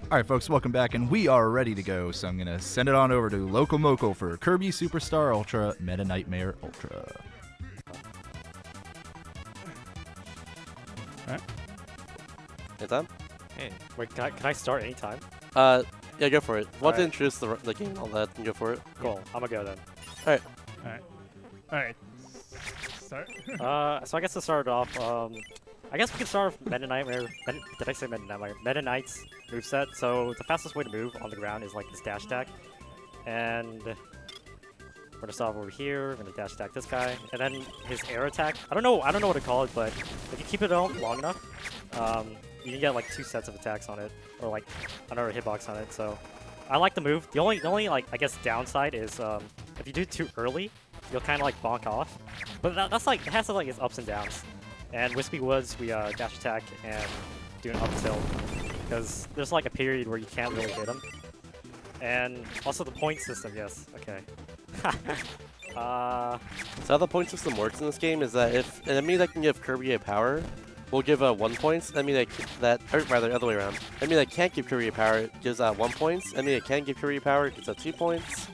All right, folks, welcome back, and we are ready to go. So I'm going to send it on over to LocalMocal for Kirby Superstar Ultra Meta Nightmare Ultra. All right. It's on? Hey, wait, can I start anytime? Yeah, go for it. Want to Alright. introduce the game and all that, and go for it. Cool, I'm gonna go then. Alright. All right. Start. So I guess to start off, I guess we can start with Meta Nightmare. Did I say Meta Nightmare? Meta Knight's moveset. So the fastest way to move on the ground is like this dash attack. And we're gonna start over here, we're gonna dash attack this guy. And then his air attack. I don't know what to call it, but if you keep it on long enough, you can get like 2 sets of attacks on it. Or like another hitbox on it. So I like the move. The only like I guess downside is if you do it too early, you'll kind of like bonk off. But that's like, it has like its ups and downs. And Wispy Woods, we dash attack and do an up tilt. Because there's like a period where you can't really hit him. And also the point system, yes. Okay. So how the point system works in this game is that if an enemy that can give Kirby a power will give 1 points, enemy or rather, other way around. Enemy that can't give Kirby a power gives 1 points, enemy that can give Kirby a power gives 2 points,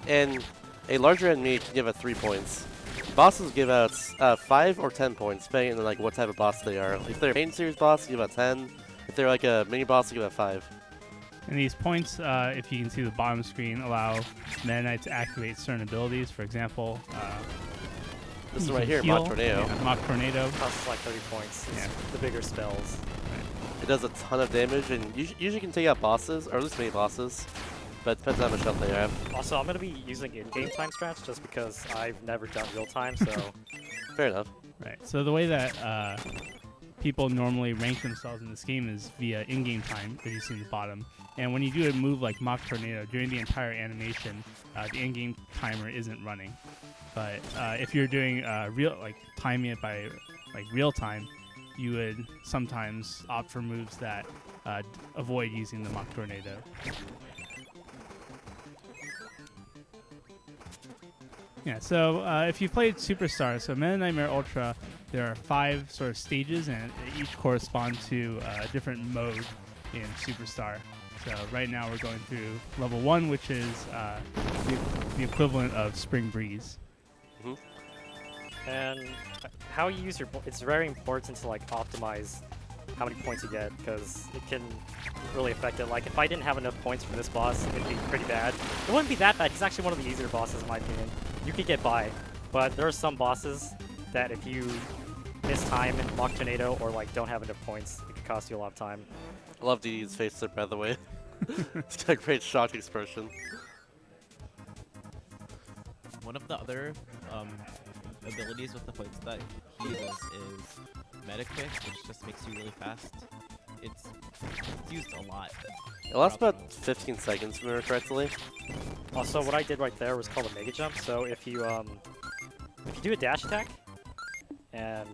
and a larger enemy can give 3 points. Bosses give out 5 or 10 points, depending on like what type of boss they are. If they're a main series boss, you give out 10. If they're like a mini boss, you give out 5. And these points, if you can see the bottom screen, allow Meta Knight to activate certain abilities. For example, This is you right can here, heal. Mock Tornado. Yeah, Mock Tornado. Costs like 30 points. It's the bigger spells. It does a ton of damage, and usually can take out bosses, or at least mini bosses. But it depends on how much health they have. Also, I'm gonna be using in-game time strats just because I've never done real time, so. Fair enough. Right. So the way that people normally rank themselves in this game is via in-game time, as you see in the bottom. And when you do a move like Mock Tornado, during the entire animation, the in-game timer isn't running. But if you're doing timing it by like real time, you would sometimes opt for moves that avoid using the Mock Tornado. Yeah, so if you've played Superstar, so Meta Nightmare Ultra, there are 5 sort of stages, and they each correspond to a different mode in Superstar. So right now we're going through level 1, which is the equivalent of Spring Breeze. And how you use your it's very important to like optimize how many points you get, because it can really affect it. Like if I didn't have enough points for this boss, it'd be pretty bad. It wouldn't be that bad. It's actually one of the easier bosses in my opinion. You could get by, but there are some bosses that if you miss time in Mock Tornado or like don't have enough points, it could cost you a lot of time. I love DD's face there, by the way. It's got a great shock expression. One of the other abilities with the points that he uses is Meta Quick, which just makes you really fast. It's used a lot. It lasts about 15 seconds, if I remember correctly. Also, what I did right there was called a Mega Jump. So if you do a dash attack and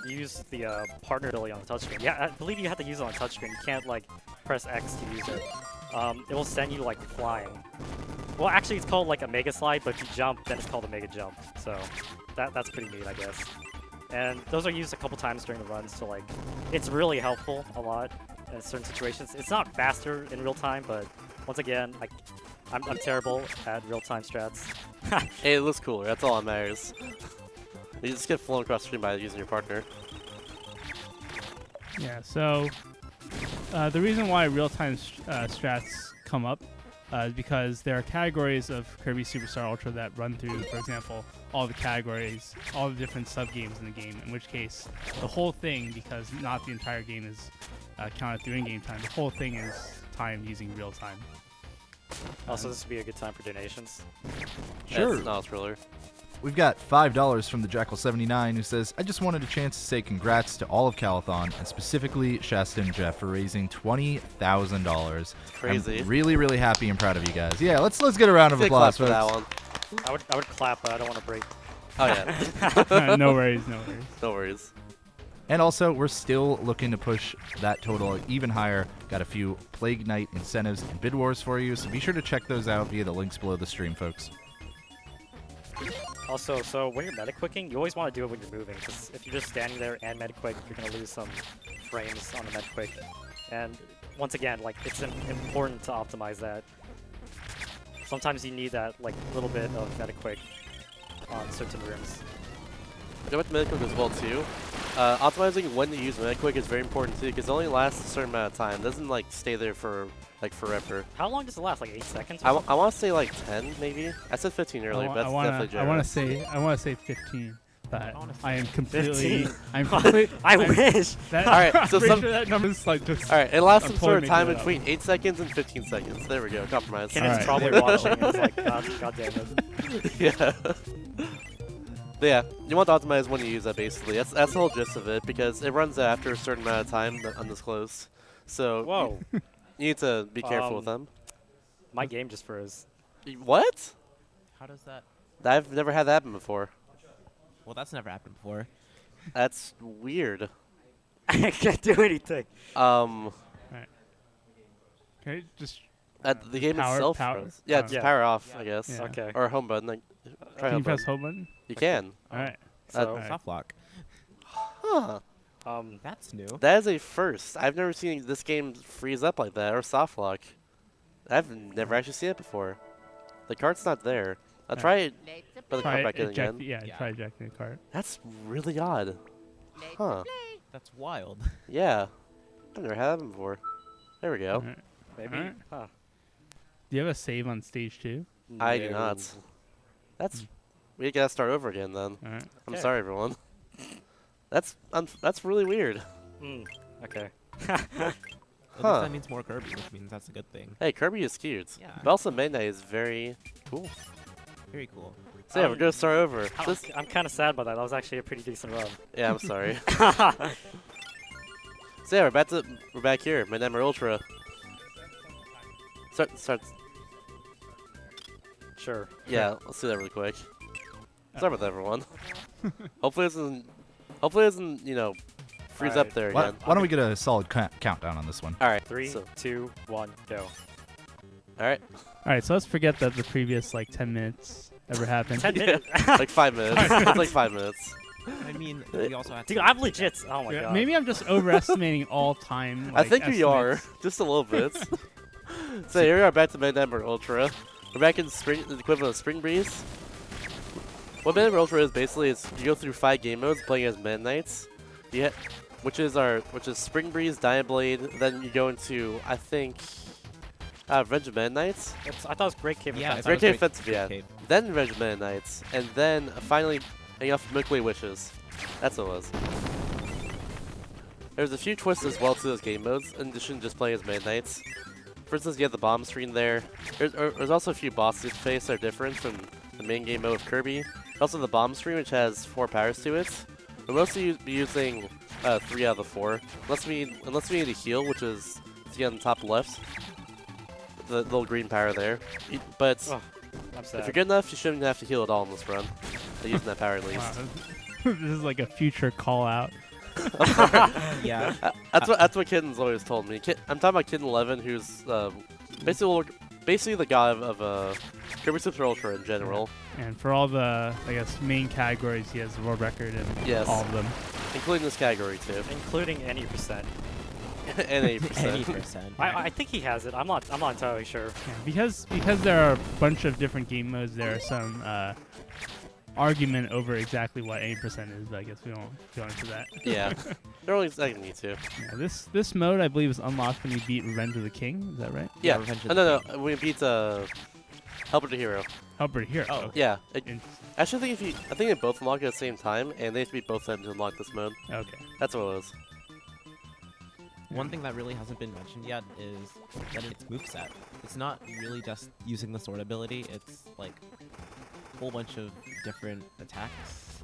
use the partner ability on the touchscreen. Yeah, I believe you have to use it on the touchscreen. You can't like press X to use it. It will send you like flying. Well, actually, it's called like a Mega Slide, but if you jump, then it's called a Mega Jump. So that's pretty neat, I guess. And those are used a couple times during the runs, so like it's really helpful a lot in certain situations. It's not faster in real time, but once again, I'm terrible at real time strats. Hey, it looks cooler. That's all that matters. You just get flown across the screen by using your partner. Yeah, so the reason why real-time strats come up is because there are categories of Kirby Superstar Ultra that run through, for example, all the categories, all the different sub-games in the game, in which case the whole thing, because not the entire game is counted through in-game time, the whole thing is timed using real-time. Also, this would be a good time for donations. Sure. That's not a thriller. We've got $5 from the Jackal79, who says, I just wanted a chance to say congrats to all of Calathon, and specifically Shasta and Jeff for raising $20,000. Crazy. I'm really, really happy and proud of you guys. Yeah, let's get a round of applause for that folks. one. I would clap, but I don't want to break. Oh yeah. No worries, no worries. No worries. And also, we're still looking to push that total even higher. Got a few Plague Knight incentives and bid wars for you, so be sure to check those out via the links below the stream, folks. Also, so when you're meta-quicking, you always want to do it when you're moving, because if you're just standing there and meta-quick, you're going to lose some frames on the meta-quick. And once again, like it's important to optimize that. Sometimes you need that like little bit of meta quick on certain rooms. Go with Metaquick as well too. Optimizing when to use Metaquick is very important too, because it only lasts a certain amount of time. It doesn't like stay there for like forever. How long does it last? Like 8 seconds? I want to say like 10 maybe. I said 15 earlier, but that's definitely I want generous. to say 15. But Honestly. I am completely. 15. I'm completely. I wish. That, All right, I'm so pretty some- sure that number's like just. All right, it lasts I'm some sort of totally time making that up. between 8 seconds and 15 seconds. There we go, compromise. Kennan's Alright, probably there we go. watching. It's like, God damn it. Yeah. But yeah, you want to optimize when you use that basically. That's the whole gist of it, because it runs out after a certain amount of time undisclosed. So Whoa. you need to be careful with them. My game just froze. What? How does that? I've never had that happen before. Well, that's never happened before. That's weird. I can't do anything. Okay, just. The game Power- itself. power- froze. Yeah, just Yeah. power off, Yeah. I guess. Yeah. Okay. Or home button. Like, try Can home you press button. hold button? You can. All right. So, Alright. Soft lock. Huh. That's new. That is a first. I've never seen this game freeze up like that or soft lock. I've never actually seen it before. The cart's not there. I'll Yeah. try it, put the Try cart back in eject, again. yeah, Yeah. try ejecting the cart. That's really odd. Huh. That's wild. Yeah. I've never had that before. There we go. Alright. maybe. Alright. Huh. Do you have a save on stage 2? I do No. not. That's. We gotta start over again then. All right. I'm Okay. sorry, everyone. That's really weird. Okay. At least Huh. that means more Kirby, which means that's a good thing. Hey, Kirby is cute. Yeah. But also Midnight is very cool. Very cool. So yeah, we're gonna start over. This, I'm kind of sad about that. That was actually a pretty decent run. yeah, I'm sorry. So yeah, we're back here. Midnight Ultra. Start. Sure. Yeah, let's do that really quick. Sorry about that, everyone. Hopefully it doesn't, freeze up Alright. there Why, again. why don't we get a solid countdown on this one? All right. 3, So, 2, 1, go. all right. All right, so let's forget that the previous like 10 minutes ever happened. 10 Yeah. minutes. Like 5 minutes. It's like 5 minutes. I mean, we also have to. Dude, I'm legit. Oh my Yeah, god. maybe I'm just overestimating all time. I Like, think we are estimates. just a little bit. So here we are back to Midnight Ultra. We're back in spring, the equivalent of Spring Breeze. What Midnight Ultra is basically is you go through 5 game modes playing as Midnights. Which is Spring Breeze, Diamond Blade. Then you go into I think Revenge of Midnights. I thought it was Great Cave. Yeah, I Offensive. thought it Great was Cave Offensive, yeah. Cave. Then Revenge of Midnights, and then finally hanging off Milky Way Wishes. That's what it was. There's a few twists as well to those game modes, in addition to just playing as Midnights. For instance, you have the bomb screen there. There's also a few bosses you face that are different from the main game mode of Kirby. Also the bomb screen, which has 4 powers to it. We'll mostly be using 3 out of the 4. Unless we need to heal, which is see on the top left. The little green power there. But Oh, I'm sad. if you're good enough, you shouldn't have to heal at all in this run. By using that power at least. Wow. This is like a future call out. Yeah. That's what Kitten's always told me. I'm talking about Kitten 11, who's basically the god of Kirby Super Ultra in general, And for all the, I guess, main categories, he has the world record in Yes. all of them. including this category too, Including any percent. and 80%. Any percent. I think he has it. I'm not entirely sure. Yeah, because there are a bunch of different game modes, there are some argument over exactly what 80% is, but I guess we won't go into that. Yeah, they're only I need to. Yeah, this mode, I believe, is unlocked when you beat Revenge of the King. Is that right? Yeah, Revenge of oh, the no, we beat Helper the Hero. Helper here. Oh. Yeah, In- actually, I think they both unlock at the same time, and they have to beat both of them to unlock this mode. Okay. That's what it was. One thing that really hasn't been mentioned yet is that its moveset. It's not really just using the sword ability, it's like a whole bunch of different attacks.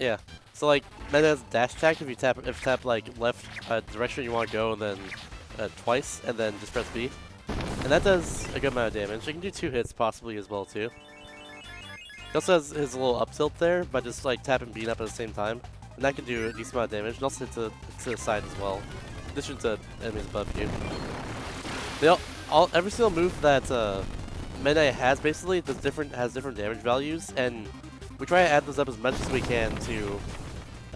Yeah. So like, Meta has dash attack if you tap like left direction you want to go, and then twice, and then just press B, and that does a good amount of damage. You can do 2 hits possibly as well too. He also has his little up tilt there, by just like tapping B up at the same time, and that can do a decent amount of damage, and also hit to the side as well, in addition to enemies above you. Every single move that Meta has basically has different damage values, and we try to add those up as much as we can to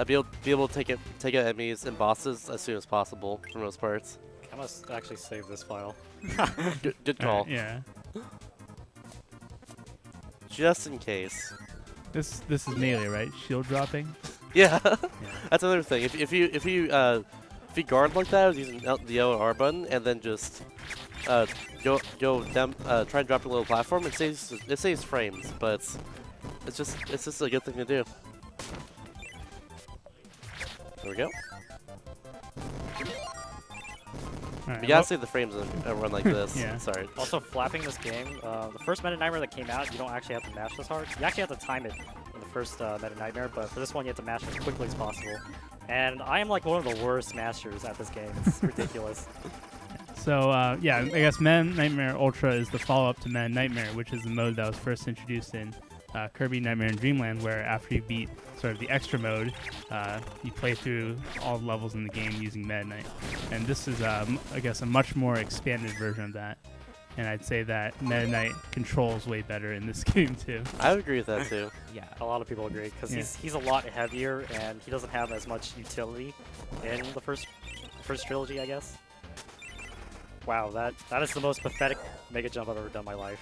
be able to take out enemies and bosses as soon as possible for most parts. I must actually save this file. Good call. Yeah. Just in case. This is melee, right? Shield dropping. Yeah. Yeah. That's another thing. If you guard like that, using the L and R button, and then just go down, try and drop a little platform, it saves frames, but it's just a good thing to do. There we go. All right, You gotta save the frames in a run like this. Yeah. Sorry. Also, flapping this game, the first Meta Nightmare that came out, you don't actually have to mash this hard. You actually have to time it in the first Meta Nightmare, but for this one, you have to mash as quickly as possible. And I am like one of the worst mashers at this game. It's ridiculous. So yeah, I guess Meta Nightmare Ultra is the follow-up to Meta Nightmare, which is the mode that was first introduced in Kirby Nightmare in Dreamland, where after you beat sort of the extra mode, you play through all the levels in the game using Meta Knight. And this is, I guess, a much more expanded version of that. And I'd say that Meta Knight controls way better in this game too. I would agree with that too. Yeah. A lot of people agree because Yeah. he's a lot heavier and he doesn't have as much utility in the first trilogy, I guess. Wow, that is the most pathetic mega jump I've ever done in my life.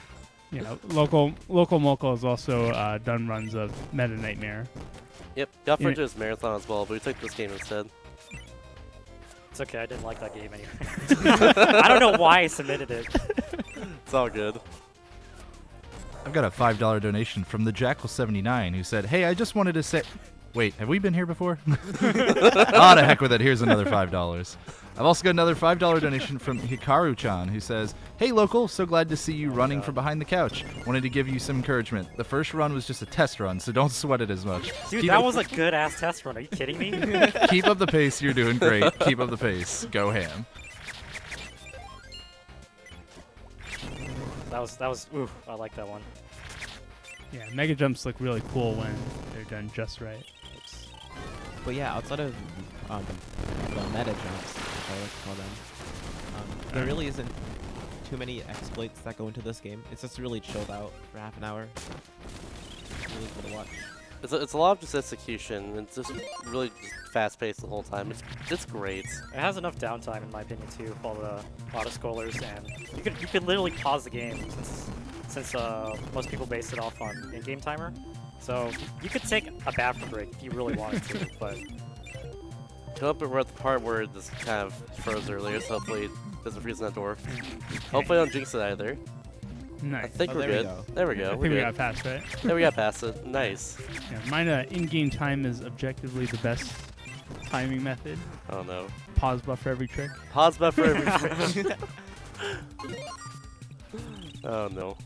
You know, LocalMocal has also done runs of Meta Nightmare. Yep. Got Yeah. into his marathon as well, but we took this game instead. It's okay, I didn't like that game anyway. I don't know why I submitted it. It's all good. I've got a $5 donation from the Jackal79 who said, "Hey, I just wanted to say." Wait, have we been here before? Ah, to heck with it. Here's another $5. I've also got another $5 donation from Hikaru-chan who says, "Hey, Local, so glad to see you running from behind the couch. Wanted to give you some encouragement. The first run was just a test run, so don't sweat it as much. Dude, Keep that up- was a good ass test run. Are you kidding me? Keep up the pace. You're doing great. Keep up the pace. Go ham." That was ooh, I like that one. Yeah, Mega Jumps look really cool when they're done just right. Oops. But yeah, outside of the meta jumps, which I like to call them, there really isn't too many exploits that go into this game. It's just really chilled out for half an hour. It's really cool to watch. It's a lot of just execution. It's just really just fast paced the whole time. It's great. It has enough downtime, in my opinion, too, with all the auto scrollers, and you could literally pause the game since most people base it off on in-game timer. So you could take a bathroom break if you really wanted to, but We're at the part where this kind of froze earlier, so hopefully it doesn't freeze in that door. Hopefully I don't jinx it either. I Nice. think Oh, we're there we good. go. There we I go. think We're we good. got past, right? There we got past it. Nice. Yeah, mine in-game time is objectively the best timing method. Oh no. Pause buffer every trick. Pause buffer every trick. Oh no.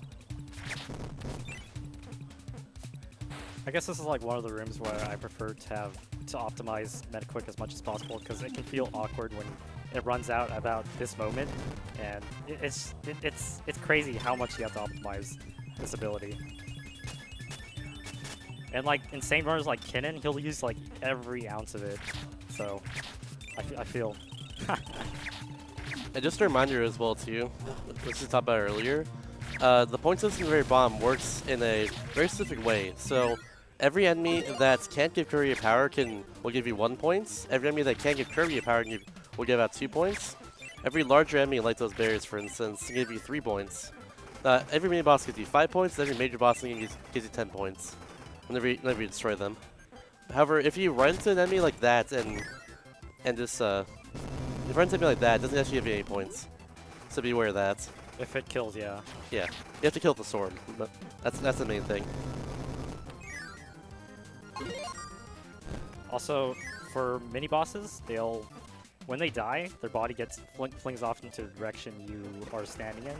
I guess this is like one of the rooms where I prefer to optimize Metaquick as much as possible because it can feel awkward when it runs out about this moment, and it's crazy how much you have to optimize this ability. And like insane runners like Kinnan, he'll use like every ounce of it. So I feel. And just a reminder as well too, which we talked about earlier, the point system at the very bottom works in a very specific way. So every enemy that can't give Kirby a power will give you 1 point. Every enemy that can't give Kirby a power will give out 2 points. Every larger enemy, like those bears for instance, can give you 3 points. Every mini boss gives you 5 points. Every major boss gives you 10 points whenever you destroy them. However, if you run into an enemy like that and just if you run into an enemy like that, it doesn't actually give you any points. So be aware of that. If it kills, yeah. Yeah, you have to kill the sword, but that's the main thing. Also, for mini bosses, when they die, their body gets flings off into the direction you are standing in.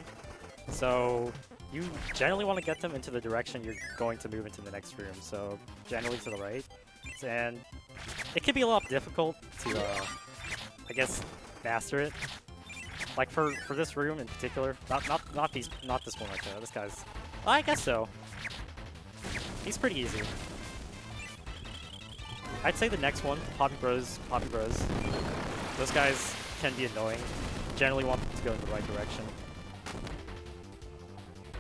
So you generally want to get them into the direction you're going to move into the next room. So generally to the right, and it can be a lot difficult to, I guess, master it. Like for this room in particular, not this one right there. This guy's, well, I guess so. He's pretty easy. I'd say the next one, Poppy Bros. Those guys can be annoying. Generally want them to go in the right direction.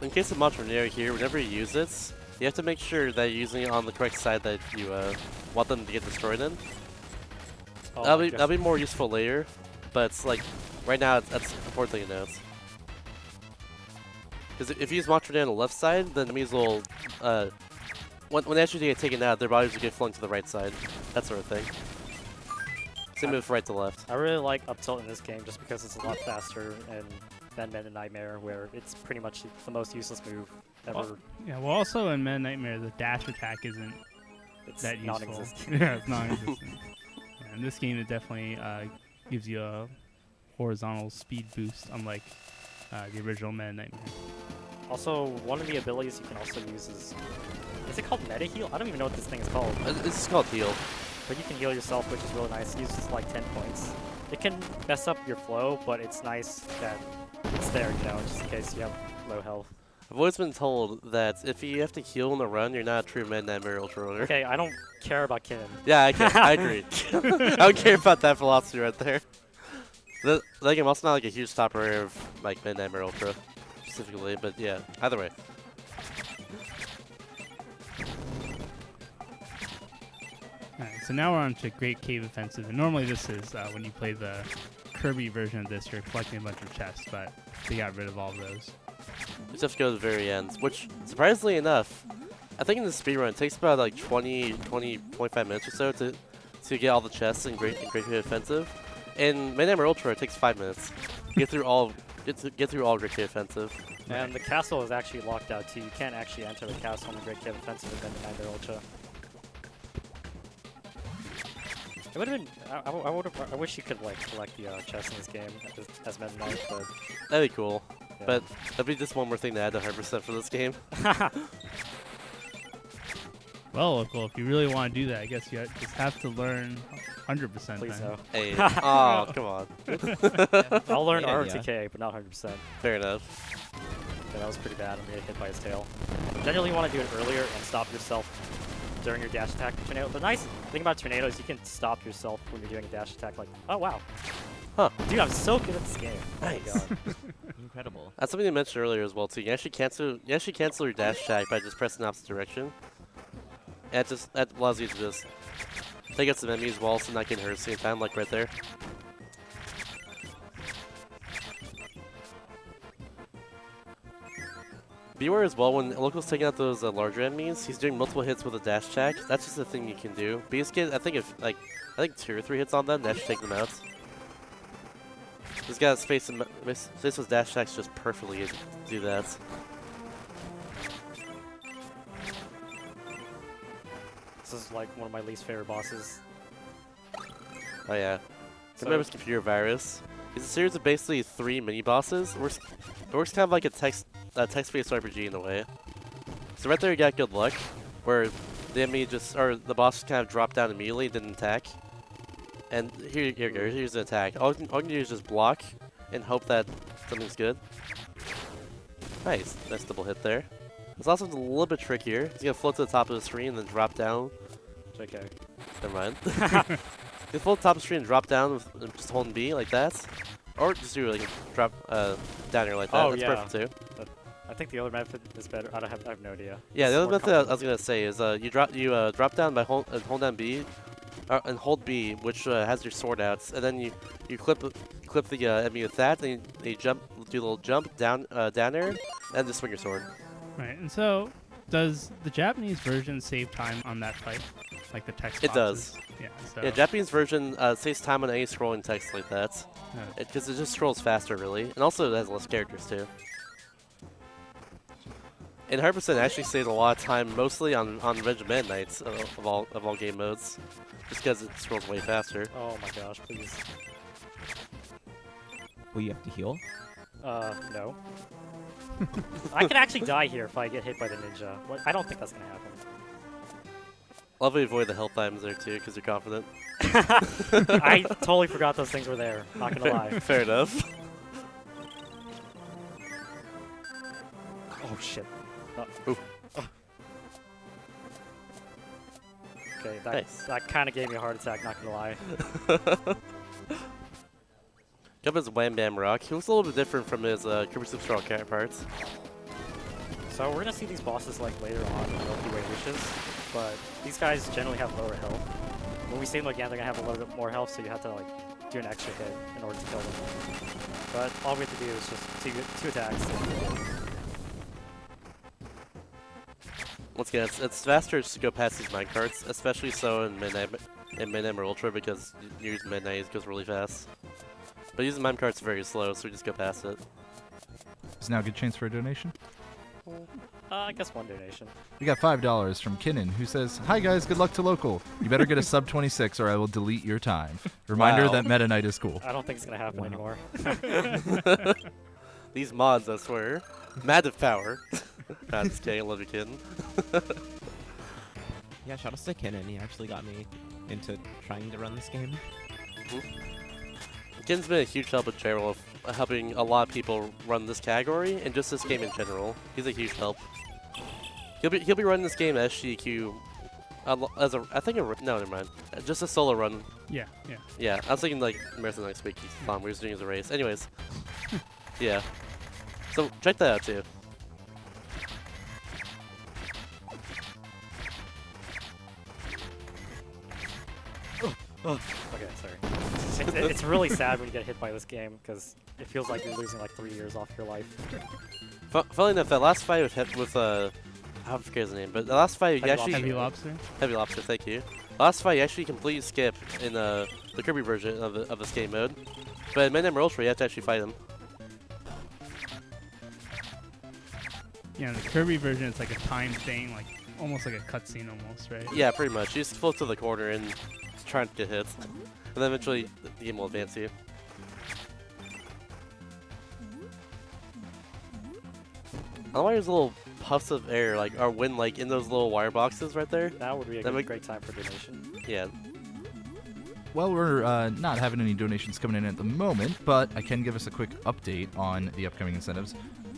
In case of Montronier here, whenever you use it, You have to make sure that you're using it on the correct side that you want them to get destroyed in. Oh, That'll be more useful later, but it's like right now that's an important thing to note. Because if you use Mock Tornado on the left side, then enemies will when they actually get taken out, their bodies will get flung to the right side. That sort of thing. Same move right to left. I really like up tilt in this game just because it's a lot faster than Meta Nightmare, where it's pretty much the most useless move ever. Well, also in Meta Nightmare, the dash attack isn't It's that useful. non-existent. Yeah, it's non-existent. Yeah, in this game, it definitely gives you a horizontal speed boost, unlike the original Meta Nightmare. Also, one of the abilities you can also use is it called Meta Heal? I don't even know what this thing is called. This is called heal. But you can heal yourself, which is really nice. It uses like 10 points. It can mess up your flow, but it's nice that it's there, you know, just in case you have low health. I've always been told that if you have to heal in the run, you're not a true Meta Nightmare Ultra runner. Okay, I don't care about Kin. Yeah, I agree. I don't care about that philosophy right there. Like, I'm also not like a huge stopper of like Meta Nightmare Ultra specifically, but yeah, either way. Alright, so now we're on to Great Cave Offensive, and normally this is when you play the Kirby version of this, you're collecting a bunch of chests, but they got rid of all of those. You just have to go to the very end, which, surprisingly enough, I think in the speedrun it takes about like 25 minutes or so to get all the chests in Great Cave Offensive. In Meta Nightmare Ultra, it takes 5 minutes. Get through all Great Cave Offensive. And the castle is actually locked out too. You can't actually enter the castle in the Great Cave Offensive with Meta Nightmare Ultra. It would have been. I wish you could like collect the chests in this game as Meta Knight, but That'd be cool. yeah. But that'd be just one more thing to add to 100% for this game. Well, Local, if you really want to do that, I guess you just have to learn 100% Please then. no. Hey, oh, come on. I'll learn Yeah, ROTK, but not 100%. Fair enough. Yeah, that was pretty bad. I'm getting hit by his tail. Generally, you want to do it earlier and stop yourself during your dash attack. Tornado. The nice thing about Tornado is you can stop yourself when you're doing a dash attack. Like, oh wow, Huh. dude, I'm so good at this game. Nice. Oh my god. Incredible. That's something you mentioned earlier as well too. You actually cancel your dash attack by just pressing the opposite direction. And that allows you to just take out some enemies while also not getting hurt at the same time, like right there. Beware as well when Local's taking out those larger enemies. He's doing multiple hits with a dash attack. That's just a thing you can do. But he's getting, I think 2 or 3 hits on them, that should take them out. He's got space his dash attacks just perfectly to do that. This is like one of my least favorite bosses. Oh yeah. So- Remember computer virus. It's a series of basically 3 mini bosses. It works kind of like a text-based RPG in a way. So right there you got good luck, where the enemy the boss just kind of dropped down immediately, didn't attack. And here you go. Here's an attack. All you can do is just block and hope that something's good. Nice double hit there. It's also a little bit trickier. He's gonna float to the top of the screen and then drop down. JK. Never mind. You float to the top of the screen and drop down with just holding B like that. Or just do like a drop down here like that. Oh, That's yeah. perfect too. I think the other method is better. I have no idea. Yeah, the It's other more method I was complicated. gonna say is you drop down by hold down B, and hold B, which has your sword out, and then you clip the enemy with that, and you do a little jump down air, and just swing your sword. Right, and so does the Japanese version save time on that fight? Like the text It boxes? does. Yeah, so Yeah, Japanese version saves time on any scrolling text like that, because it just scrolls faster really, and also it has less characters too. And 100% actually saves a lot of time, mostly on Regiment Nights of all game modes, just because it scrolls way faster. Oh my gosh, please. Will you have to heal? No. I could actually die here if I get hit by the ninja. What? I don't think that's gonna happen. Lovely avoid the health items there too, because you're confident. I totally forgot those things were there. Not gonna lie. Fair enough. Oh shit. Ooh. Okay, Nice. that kind of gave me a heart attack. Not gonna lie. Jump is Wham Bam Rock. He looks a little bit different from his Kirby Superstar counterparts. So we're gonna see these bosses like later on in Milky Way Wishes, but these guys generally have lower health. When we see them again, they're gonna have a little bit more health, so you have to like do an extra hit in order to kill them. But all we have to do is just two attacks. Once again, it's faster just to go past these minecarts, especially so in Midnight or Ultra because you use Midnight, it goes really fast. But using minecart's very slow, so we just go past it. Is now a good chance for a donation? I guess one donation. We got $5 from Kinnan, who says, "Hi guys, good luck to local. You better get a sub 26 or I will delete your time. Reminder Wow. that Meta Knight is cool." I don't think it's gonna happen anymore. These mods, I swear. Massive power. Nah, just kidding, I love you, kidding. Yeah, shout out to Kinnan. He actually got me into trying to run this game. Kin's been a huge help in general of helping a lot of people run this category and just this game in general. He's a huge help. He'll be running this game as SGQ as a no, never mind. Just a solo run. Yeah. Yeah, I was thinking like marathon next week. He's fun. We're just doing it as a race. Anyways, yeah. So check that out too. Okay, sorry. It's really sad when you get hit by this game because it feels like you're losing like 3 years off your life. Funnily enough, that last fight with I forget his name, but the last fight you actually Heavy Lobster. Heavy Lobster, thank you. Last fight you actually completely skip in the Kirby version of this game mode, but in Midnight Ultra you have to actually fight him. Yeah, in the Kirby version, it's like a time thing, like almost like a cutscene, almost, right? Yeah, pretty much. You just float to the corner and try to get hits, and then eventually the game will advance you. I don't know why there's little puffs of air, like, or wind, like, in those little wire boxes right there. That would be a great time for donation. Yeah. Well, we're not having any donations coming in at the moment, but I can give us a quick update on the upcoming incentives.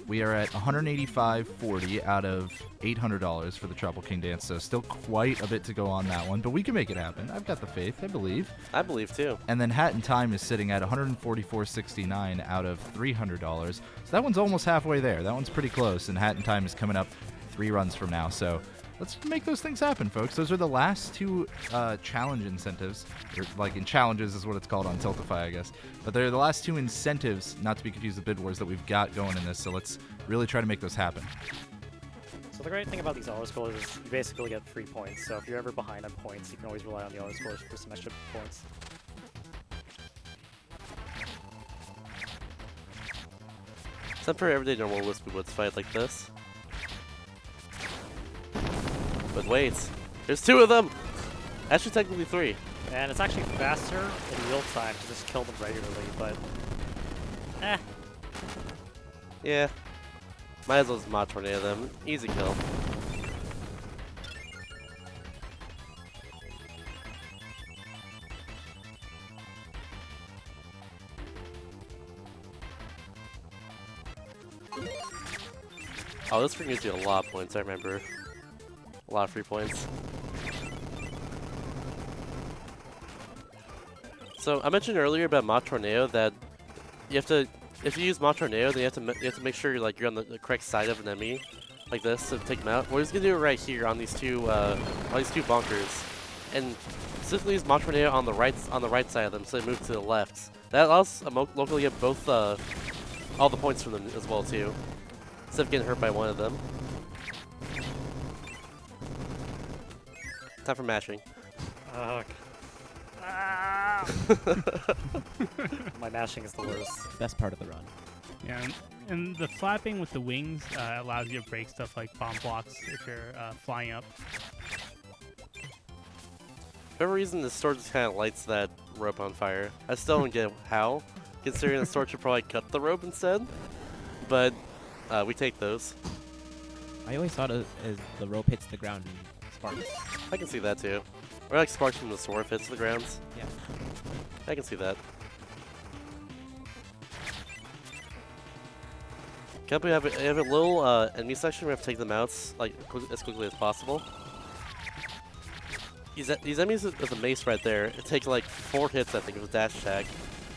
We are at $185.40 out of $800 for the Tropical King Dance, so still quite a bit to go on that one, but we can make it happen. I've got the faith, I believe. I believe too. And then Hat in Time is sitting at $144.69 out of $300. So that one's almost halfway there. That one's pretty close, and Hat in Time is coming up 3 runs from now. So let's make those things happen, folks. Those are the last 2 challenge incentives, or like in challenges is what it's called on Tiltify, I guess. But they're the last 2 incentives, not to be confused with Bid Wars, that we've got going in this. So let's really try to make those happen. So the great thing about these auto scrollers is you basically get free points. So if you're ever behind on points, you can always rely on the auto scrollers for some extra points. Except for everyday normal Wispy Woods fight like this. But wait, there's 2 of them! Actually, technically 3. And it's actually faster in real time to just kill them regularly, but Yeah. Might as well just mod tornado them. Easy kill. Oh, this ring gives you a lot of points, I remember. A lot of free points. So I mentioned earlier about Mod Tornado that you have to, if you use Mod Tornado, then you have to make sure you're on the correct side of an enemy, like this, to take them out. We're just gonna do it right here on these two bunkers, and specifically use Mod Tornado on the right side of them, so they move to the left. That allows Local to get both all the points from them as well too, instead of getting hurt by one of them. Time for mashing. My mashing is the worst. Best part of the run. Yeah, and the flapping with the wings allows you to break stuff like bomb blocks if you're flying up. For whatever reason, the sword just kind of lights that rope on fire. I still don't get how, considering the sword should probably cut the rope instead. But we take those. I always thought as the rope hits the ground and sparks. I can see that too. Or like sparks from the sword hits the ground. Yeah. I can see that. Can't we have a little enemy section? We have to take them out like as quickly as possible. These enemies with the mace right there, it takes like 4 hits, I think, with dash attack,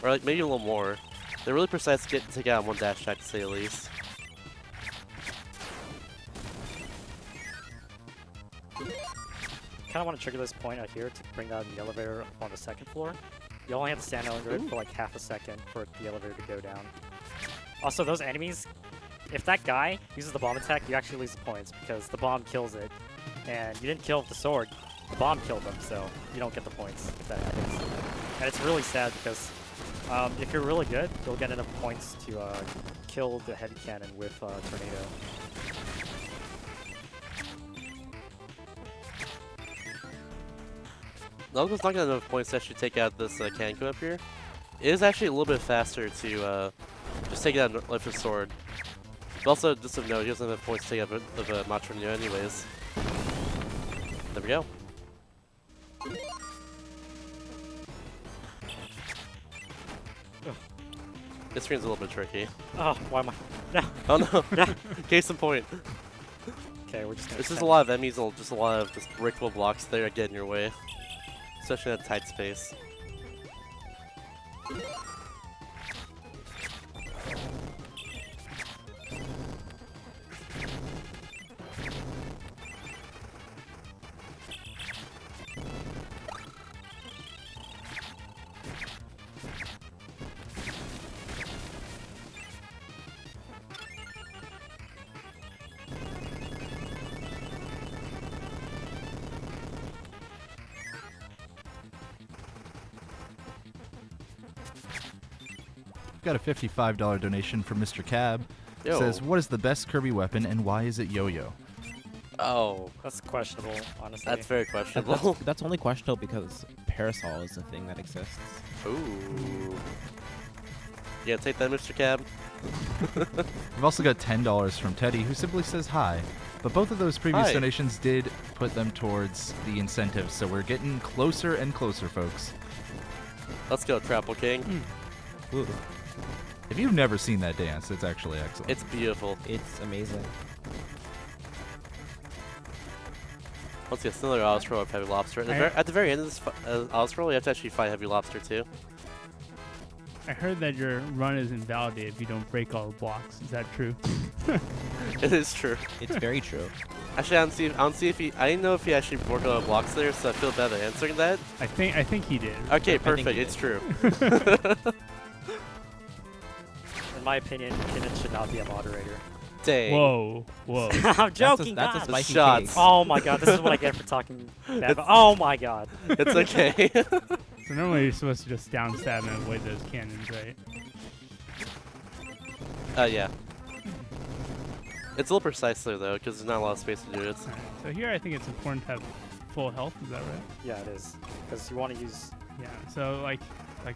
or like maybe a little more. They're really precise to take out in one dash attack, to say the least. kind of want to trigger this point out here to bring down the elevator up on the second floor. You only have to stand under it for like half a second for the elevator to go down. Also, those enemies, if that guy uses the bomb attack, you actually lose the points because the bomb kills it. And you didn't kill it with the sword, the bomb killed them, so you don't get the points if that happens. And it's really sad because if you're really good, you'll get enough points to kill the heavy cannon with Tornado. Local's not getting enough points to actually take out this Kanko up here. It is actually a little bit faster to just take it out and lift his sword. But also, just to note, he doesn't have enough points to take out of Matronio anyways. There we go. This screen's a little bit tricky. Oh, why am I? No. Oh no! Case in point. Okay, we're just gonna This is a send- lot of enemies and just a lot of just brickable blocks there that get in your way. Especially in a tight space. Got a $55 donation from Mr. Cab. Yo. Says, what is the best Kirby weapon and why is it yo-yo? Oh, That's questionable, honestly. that's very questionable. That's only questionable because Parasol is a thing that exists. Ooh. Yeah, take that, Mr. Cab. We've also got $10 from Teddy, who simply says hi. But both of those previous Hi. donations did put them towards the incentives, so we're getting closer and closer, folks. Let's go, Trapple King. Ooh, If you've never seen that dance, it's actually excellent. It's beautiful. it's amazing. Once again, another Ozroll of Heavy Lobster. At the very end of this Ozroll, you have to actually fight Heavy Lobster too. I heard that your run is invalidated if you don't break all the blocks. Is that true? It is true. It's very true. Actually, I don't see if he. I didn't know if he actually broke all the blocks there, so I feel bad at answering that. I think he did. Okay, think perfect. he It's did. true. In my opinion, Kinnan should not be a moderator. Dang. Whoa, whoa. I'm joking, That's a God. spicy Shots. cake. Oh my god, this is what I get for talking bad about. Oh my god. It's okay. So normally you're supposed to just down stab and avoid those cannons, right? Yeah. It's a little precise there though, because there's not a lot of space to do it. Alright, so here I think it's important to have full health. Is that right? Yeah, it is. Because you want to use. Yeah. So like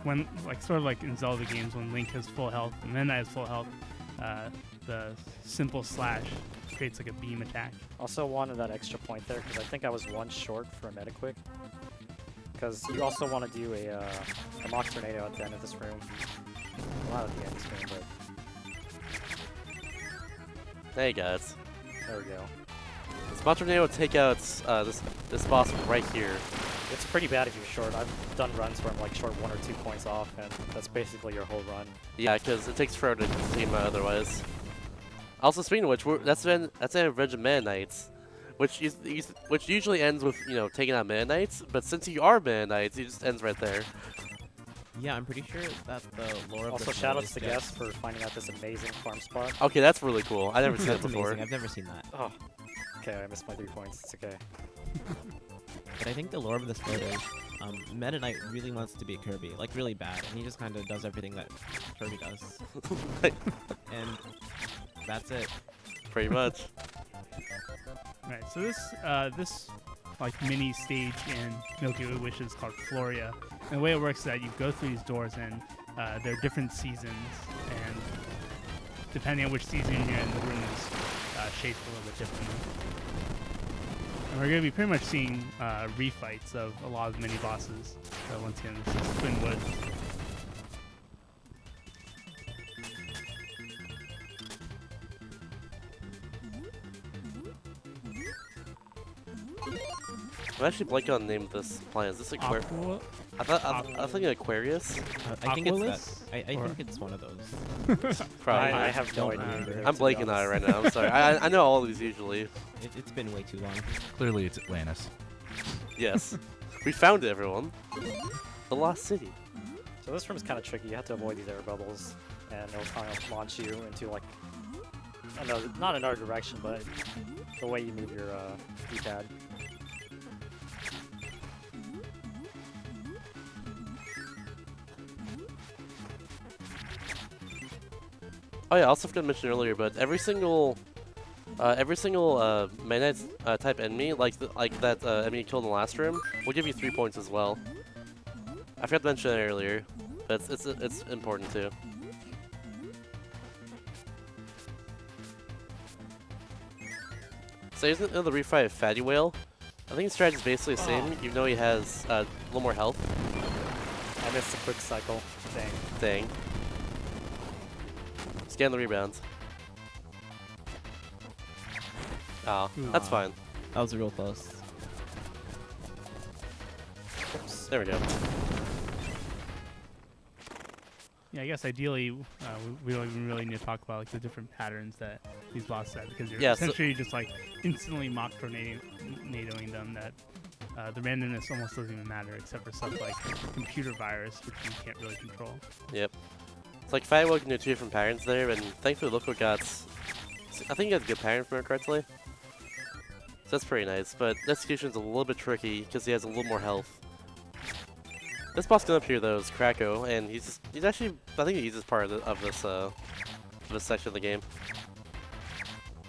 when sort of like in Zelda games when Link has full health and then has full health, the simple slash creates like a beam attack. Also wanted that extra point there because I think I was one short for a meta quick. Because you also want to do a mock tornado at the end of this room. Well, not at the end of this room, but Hey guys. there we go. This Matroneo will take out this boss right here. It's pretty bad if you're short. I've done runs where I'm like short 1 or 2 points off, and that's basically your whole run. Yeah, because it takes forever to team out otherwise. Also, speaking of which, that's the Revenge of Mana Knights, which usually ends with taking out Mana Knights, but since you are Mana Knights, it just ends right there. Yeah, I'm pretty sure that the lore of Also, the show shoutouts is to just- Guest for finding out this amazing farm spot. Okay, that's really cool. I never seen that That's before. amazing. I've never seen that. Oh, okay, I missed my 3 points. It's okay. But I think the lore of this build is Meta Knight really wants to be Kirby, like really bad, and he just kind of does everything that Kirby does. And that's it. Pretty much. Right. So this like mini stage in Milky Way Wish is called Floria. And the way it works is that you go through these doors and there are different seasons, and depending on which season you're in, the room is shaped a little bit differently. And we're going to be pretty much seeing refights of a lot of mini bosses. So once again, this is Twin Woods. I'm actually blanking on the name of this planet. Is this Aquarius? I was thinking Aquarius. I think it's Aqualus? that. I Or- think it's one of those. Probably. I have no don't idea. remember. either, I'm to be blanking on it honest. right now. I'm sorry. I know all of these usually. It's been way too long. Clearly, it's Atlantis. Yes. We found it, everyone. The Lost City. So this room is kind of tricky. You have to avoid these air bubbles, and it'll kind of launch you into like another, not another direction, but the way you move your D-pad. Oh yeah, I also forgot to mention earlier, but every single Mana type enemy, like that enemy you killed in the last room, will give you 3 points as well. I forgot to mention it earlier, but it's important too. So he's the refight Fatty Whale. I think his strategy is basically the same, even though he has a little more health. I missed the quick cycle thing. Scan the rebounds. Oh, that's fine. That was real close. Oops, there we go. Yeah, I guess ideally we don't even really need to talk about like the different patterns that these bosses have because you're Yeah, so- essentially just like instantly mock tornadoing them. That the randomness almost doesn't even matter except for stuff like computer virus, which you can't really control. Yep. It's like Fatty Whale can do 2 different patterns there, and thankfully Local got, I think he has a good pattern from it correctly. So that's pretty nice, but the execution's a little bit tricky because he has a little more health. This boss going up here though is Krako, and he's actually, I think the easiest part of this section of the game.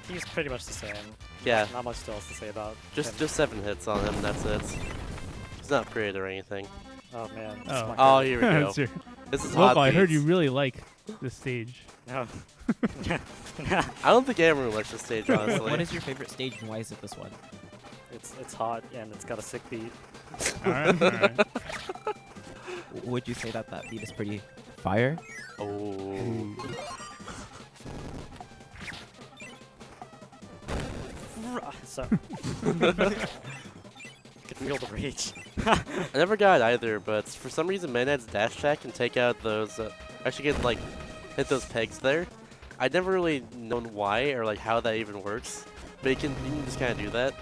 He's pretty much the same. Yeah, Not much else to say about just him. 7 hits on him, and that's it. He's not upgraded or anything. Oh man. this is Oh. my Oh, favorite. here we go. That's your- This is hot Local, I heard beats. you really like this stage. No. I don't think everyone likes this stage, honestly. What is your favorite stage and why is it this one? It's hot and it's got a sick beat. All right, all right. Would you say that that beat is pretty fire? Oh. So. I can feel the rage. I never got it either, but for some reason Manad's dash attack can take out those, actually can like hit those pegs there. I'd never really known why or like how that even works, but you can just kind of do that.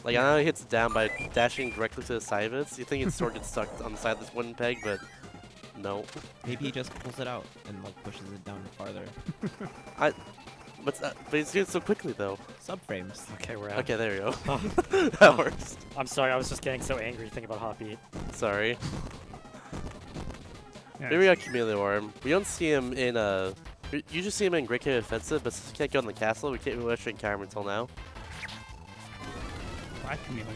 Like I know he hits it down by dashing directly to the side of it, so you think its sword gets stuck on the side of this wooden peg, but no. Maybe he just pulls it out and like pushes it down farther. But he's doing it so quickly though. Subframes. Okay, we're out. Okay, there we go. Oh. That works. I'm sorry, I was just getting so angry thinking about hot beat. Sorry. Yeah, Here we got Chameleon Worm. We don't see him in we usually see him in Great Cave Offensive, but since he can't go in the castle, we can't really actually encounter him until now. Black Chameleon.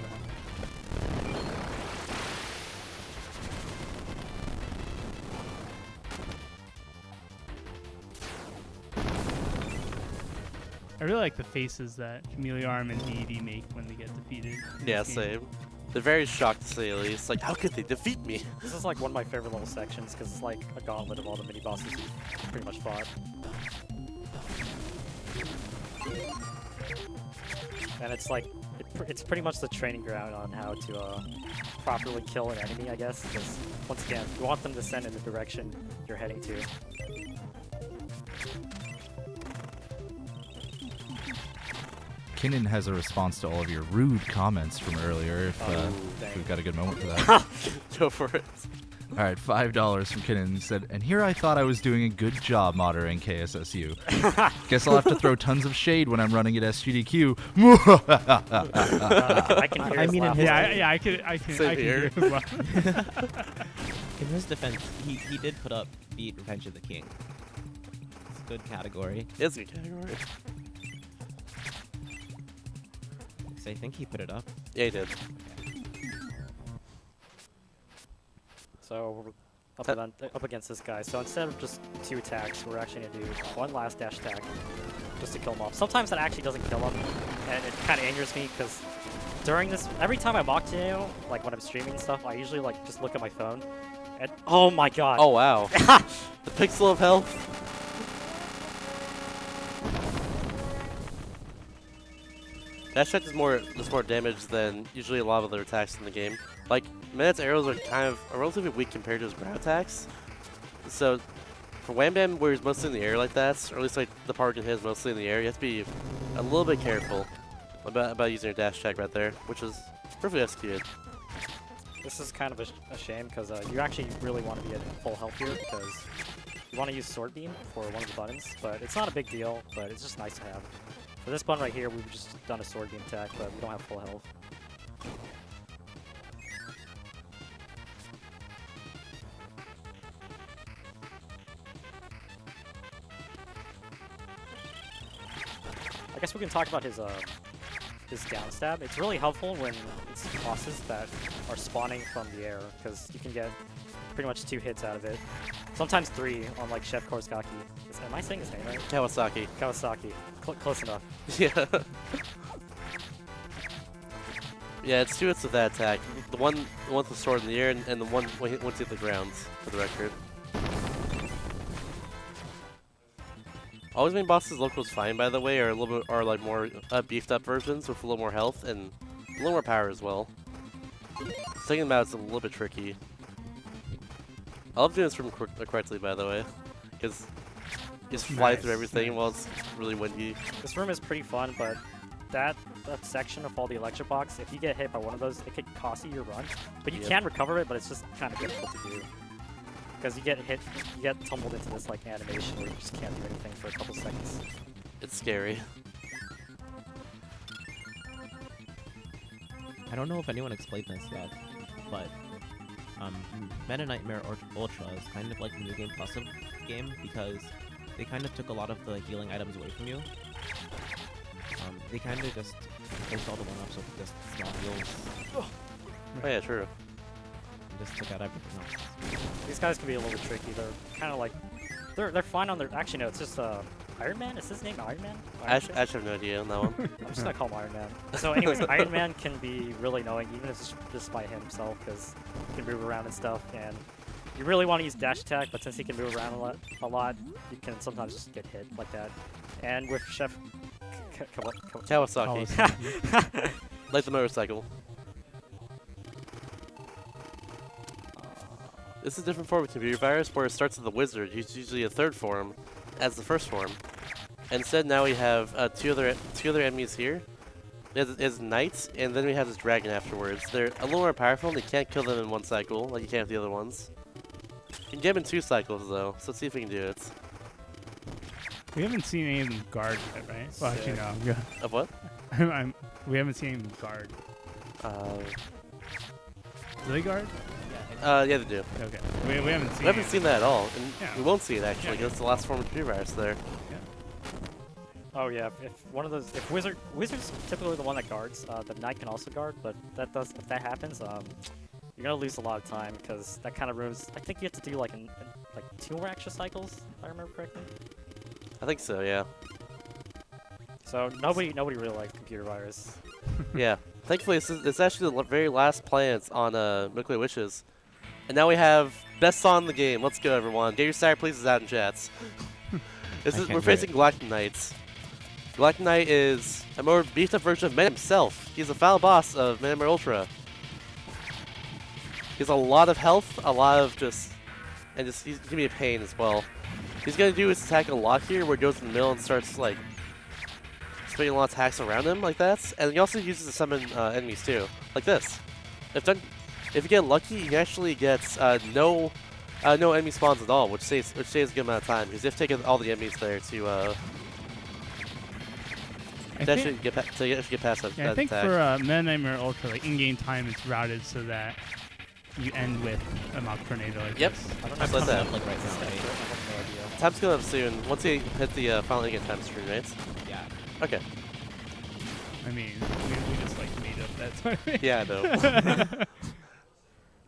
I really like the faces that Chameleon and Deity make when they get defeated. in Yeah, this game. same. They're very shocked to say the least. Like, how could they defeat me? This is like one of my favorite little sections because it's like a gauntlet of all the mini bosses you've pretty much fought. And it's like, it's pretty much the training ground on how to properly kill an enemy, I guess. Because once again, you want them to send in the direction you're heading to. Kinnan has a response to all of your rude comments from earlier. If dang. we've got a good moment for that. Go for it. All right, $5 from Kinnan. He said, and here I thought I was doing a good job moderating KSSU. Guess I'll have to throw tons of shade when I'm running at SGDQ. I can hear I his mean, in laugh his- already. I can Same hear here. it as well. In his defense, he did put up beat Revenge of the King. It's a good category. It's a good category. So I think he put it up. Yeah, he did. So we're up against this guy. So instead of just 2 attacks, we're actually gonna do one last dash attack just to kill him off. Sometimes that actually doesn't kill him, and it kind of angers me because during this, every time I mock to, like when I'm streaming and stuff, I usually like just look at my phone, and oh my god! Oh, wow. The pixel of health. Dash attack does more damage than usually a lot of other attacks in the game. Like, Manet's arrows are kind of relatively weak compared to his ground attacks. So, for Wham Bam, where he's mostly in the air like that, or at least like the part he can hit is mostly in the air, you have to be a little bit careful about using your dash attack right there, which is Perfectly executed. This is kind of a shame because you actually really want to be at full health here because you want to use Sword Beam for one of the buttons, but it's not a big deal, but it's just nice to have. For this button right here, we've just done a Sword Beam attack, but we don't have full health. I guess we can talk about his down stab. It's really helpful when it's bosses that are spawning from the air, because you can get pretty much 2 hits out of it. Sometimes 3 on like Chef Korsaki. Am I saying his name right? Kawasaki. Kawasaki. Close enough. Yeah. Yeah, it's 2 hits with that attack. The one with the sword in the air, and the one when it hit the ground, for the record. Always main bosses local's fine, by the way, are a little bit like more beefed up versions with a little more health and a little more power as well. Thinking about it's a little bit tricky. I love doing this room correctly, by the way, because you just fly through everything while it's really windy. This room is pretty fun, but that section of all the electric box, if you get hit by one of those, it could cost you your run. But you can recover it, but it's just kind of difficult to do. Because you get hit, you get tumbled into this like animation where you just can't do anything for a couple seconds. It's scary. I don't know if anyone explained this yet, but Meta Nightmare Ultra is kind of like the New Game Plus of the game because they kind of took a lot of the healing items away from you. They kind of just replaced all the one-ups with just small heals. Oh yeah, true. And just took out everything else. These guys can be a little bit tricky. They're kind of like, they're fine on their. Actually, no, it's just Iron Man. Is his name Iron Man? I have no idea on that one. I'm just gonna call him Iron Man. So, anyways, Iron Man can be really annoying, even if it's just by himself, because he can move around and stuff. And you really want to use dash attack, but since he can move around a lot, you can sometimes just get hit like that. And with Chef Kawasaki. Like the motorcycle. This is a different form of computer virus where it starts with the wizard, who's usually a 3rd form, as the 1st form. Instead, now we have two other enemies here. There's knights, and then we have this dragon afterwards. They're a little more powerful, and you can't kill them in 1 cycle like you can with the other ones. You can get them in 2 cycles though, so let's see if we can do it. We haven't seen any of them guard yet, right? Well, actually, no. Yeah. Of what? We haven't seen any of them guard. Do they guard? Yeah, they do. Okay. We haven't seen. We haven't seen that at all, and Yeah. we won't see it actually, Yeah. because it's the last form of computer virus there. Oh yeah, if one of those, if wizard's typically the one that guards. The knight can also guard, but if that happens, you're gonna lose a lot of time because that kind of ruins. I think you have to do like 2 more extra cycles, if I remember correctly. I think so, yeah. So nobody really likes computer virus. Yeah. Thankfully, it's actually the very last planet on Nuclear Wishes. And now we have best song in the game. Let's go, everyone. Get your sire pleases out in chats. We're facing Galactic Knights. Galactic Knight is a more beefed up version of Meta himself. He's the final boss of Meta Knight Ultra. He has a lot of health, a lot of he's gonna be a pain as well. He's gonna do his attack a lot here, where he goes in the middle and starts like spinning a lot of attacks around him like that. And he also uses to summon enemies too, like this. If you get lucky, you actually get no enemy spawns at all, which saves a good amount of time because you have to take all the enemies there to actually get past that Yeah, I think attack. for Meta Nightmare Ultra, like in-game time, it's routed so that you end with a mock tornado. Like Yep. this. I don't Just know. like that. Like right now, I right? have no idea. Time's coming up soon. Once you hit the final in-game time screen, right? Yeah. Okay. I mean, we just like made up that time. Yeah, I know.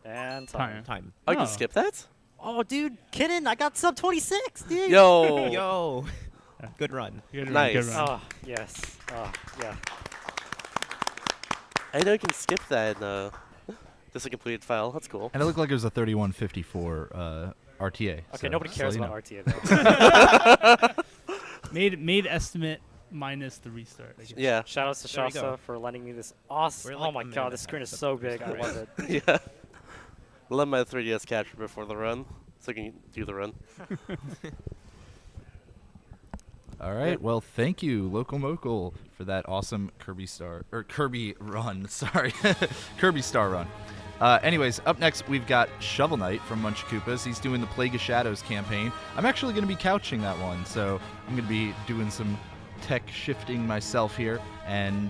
And time. Time. Oh, you can Oh. skip that? Oh, dude, kidding! I got sub 26, dude. Yo! Yo! Good run. Good run, Nice. good run. Oh, yes. Oh, yeah. I know you can skip that in just a completed file. That's cool. And it looked like it was a 3154 RTA. Okay, so nobody just cares so you about know. RTA though. Made estimate minus the restart. I guess. Yeah. Shoutouts to There we go. Shasta for lending me this awesome. We're Oh like my a minute god, the ahead screen is of so the big. I restart. love it. Yeah. Let my 3DS capture before the run, so I can do the run. All right. Well, thank you, LocalMocal, for that awesome Kirby run. Sorry, Kirby Star run. Anyways, up next we've got Shovel Knight from Munch Koopas. He's doing the Plague of Shadows campaign. I'm actually going to be couching that one, so I'm going to be doing some tech shifting myself here and